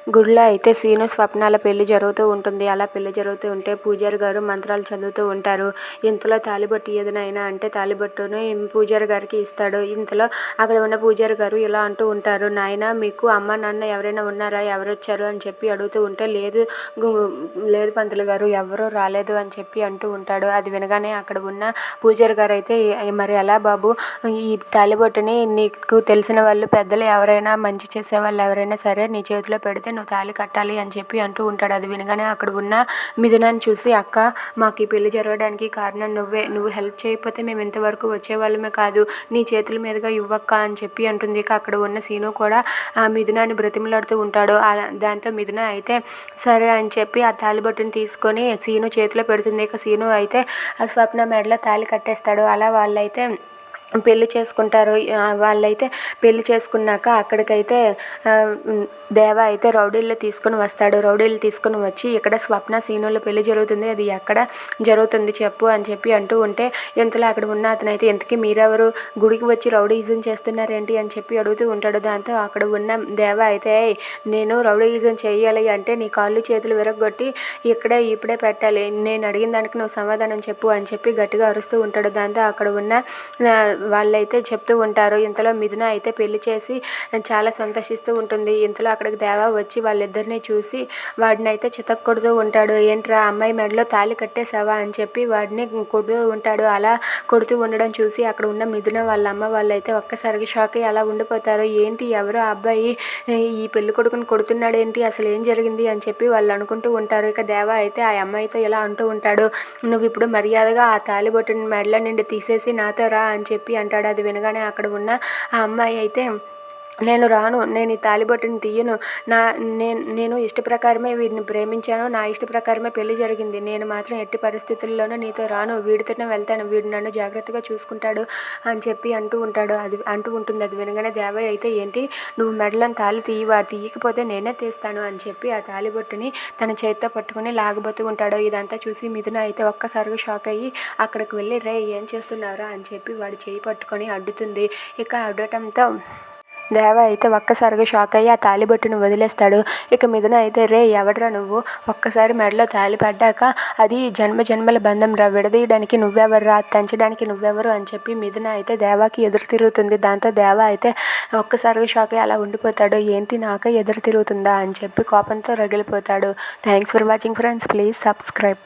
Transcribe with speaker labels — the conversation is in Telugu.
Speaker 1: గుడిలో అయితే సీను స్వప్నాల పెళ్లి జరుగుతూ ఉంటుంది. అలా పెళ్లి జరుగుతూ ఉంటే పూజారి గారు మంత్రాలు చదువుతూ ఉంటారు. ఇంతలో తాళిబొట్టు ఏదైనా అంటే తాళిబొట్టుని పూజారి గారికి ఇస్తాడు. ఇంతలో అక్కడ ఉన్న పూజారి గారు ఇలా అంటూ ఉంటారు, నాయన మీకు అమ్మ నాన్న ఎవరైనా ఉన్నారా, ఎవరు వచ్చారు అని చెప్పి అడుగుతూ ఉంటే లేదు పంతులు గారు, ఎవరూ రాలేదు అని చెప్పి అంటూ ఉంటాడు. అది వినగానే అక్కడ ఉన్న పూజారి గారు అయితే మరి ఎలా బాబు, ఈ తాళిబొట్టుని నీకు తెలిసిన వాళ్ళు పెద్దలు ఎవరైనా మంచి చేసే వాళ్ళు ఎవరైనా సరే నీ చేతిలో పెడితే నువ్వు తాళి కట్టాలి అని చెప్పి అంటూ ఉంటాడు. అది వినగానే అక్కడ ఉన్న మిథునాన్ని చూసి, అక్క మాకు ఈ పెళ్లి జరగడానికి కారణం నువ్వు హెల్ప్ చేయకపోతే మేము ఇంతవరకు వచ్చేవాళ్ళమే కాదు, నీ చేతుల మీదుగా ఇవ్వక్క అని చెప్పి అంటుంది. ఇక అక్కడ ఉన్న సీను కూడా ఆ మిథునాన్ని బ్రతిమలాడుతూ ఉంటాడు. దాంతో మిథున అయితే సరే అని చెప్పి ఆ తాళిబొట్టుని తీసుకొని సీను చేతిలో పెడుతుంది. ఇక సీను అయితే ఆ స్వప్న మెడలో తాళి కట్టేస్తాడు. అలా వాళ్ళైతే పెళ్లి చేసుకుంటారు. వాళ్ళైతే పెళ్లి చేసుకున్నాక అక్కడికైతే దేవ అయితే రౌడీలు తీసుకుని వస్తాడు. రౌడీలు తీసుకుని వచ్చి ఇక్కడ స్వప్న సీనుల పెళ్లి జరుగుతుంది, అది ఎక్కడ జరుగుతుంది చెప్పు అని చెప్పి అంటూ ఉంటే ఇంతలో అక్కడ ఉన్న అతనైతే ఇంతకీ మీరెవరు, గుడికి వచ్చి రౌడీయిజం చేస్తున్నారేంటి అని చెప్పి అడుగుతూ ఉంటాడు. దాంతో అక్కడ ఉన్న దేవ అయితే నేను రౌడీయిజం చేయాలి అంటే నీ కాళ్ళు చేతులు విరగొట్టి ఇప్పుడే పెట్టాలి, నేను అడిగిన దానికి నువ్వు సమాధానం చెప్పు అని చెప్పి గట్టిగా అరుస్తూ ఉంటాడు. దాంతో అక్కడ ఉన్న వాళ్ళైతే చెప్తూ ఉంటారు. ఇంతలో మిథున అయితే పెళ్లి చేసి చాలా సంతోషిస్తూ ఉంటుంది. ఇంతలో అక్కడికి దేవ వచ్చి వాళ్ళిద్దరిని చూసి వాడిని అయితే చితక్ కొడుతూ ఉంటాడు. ఏంట్రా అమ్మాయి మెడలో తాళి కట్టేసావా అని చెప్పి వాడిని కొడుతూ ఉంటాడు. అలా కొడుతూ ఉండడం చూసి అక్కడ ఉన్న మిథున వాళ్ళ అమ్మ వాళ్ళైతే ఒక్కసారిగా షాక్ అయ్యి అలా ఉండిపోతారు. ఏంటి ఎవరో అబ్బాయి ఈ పెళ్లి కొడుకుని కొడుతున్నాడు ఏంటి, అసలు ఏం జరిగింది అని చెప్పి వాళ్ళు అనుకుంటూ ఉంటారు. ఇక దేవ అయితే ఆ అమ్మాయితో ఇలా అంటూ ఉంటాడు, నువ్వు ఇప్పుడు మర్యాదగా ఆ తాళిబొట్టుని మెడలో నుండి తీసేసి నాతో రా అని చెప్పి అంటాడు. అది వినగానే అక్కడ ఉన్న ఆ అమ్మాయి అయితే నేను రాను, నేను ఈ తాళిబొట్టుని తీయను, నేను ఇష్ట ప్రకారమే వీడిని ప్రేమించాను, నా ఇష్ట ప్రకారమే పెళ్లి జరిగింది, నేను మాత్రం ఎట్టి పరిస్థితుల్లోనూ నీతో రాను, వీడితోనే వెళ్తాను, వీడు నన్ను జాగ్రత్తగా చూసుకుంటాడు అని చెప్పి అంటూ ఉంటుంది. అది వినగానే దేవయ్య అయితే ఏంటి నువ్వు మెడలను తాళి తీయకపోతే నేనే తీస్తాను అని చెప్పి ఆ తాళిబొట్టుని తన చేతితో పట్టుకుని లాగబోతూ ఉంటాడు. ఇదంతా చూసి మిథున అయితే ఒక్కసారిగా షాక్ అయ్యి అక్కడికి వెళ్ళి రే ఏం చేస్తున్నారా అని చెప్పి వాడి చేయి పట్టుకొని అడ్డుతుంది. ఇక అడ్డటంతో దేవ అయితే ఒక్కసారిగా షాక్ అయ్యి ఆ తాళిబొట్టును వదిలేస్తాడు. ఇక మిథున అయితే రే ఎవడ్రా నువ్వు, ఒక్కసారి మెడలో తాళి పడ్డాక అది జన్మల బంధం రా, విడదీయడానికి నువ్వెవరు రా, తంచడానికి నువ్వెవరు అని చెప్పి మిథున అయితే దేవాకి ఎదురు తిరుగుతుంది. దాంతో దేవ అయితే ఒక్కసారిగా షాక్ అయ్యి అలా ఉండిపోతాడు. ఏంటి నాకే ఎదురు తిరుగుతుందా అని చెప్పి కోపంతో రగిలిపోతాడు. Thanks for watching friends, please subscribe.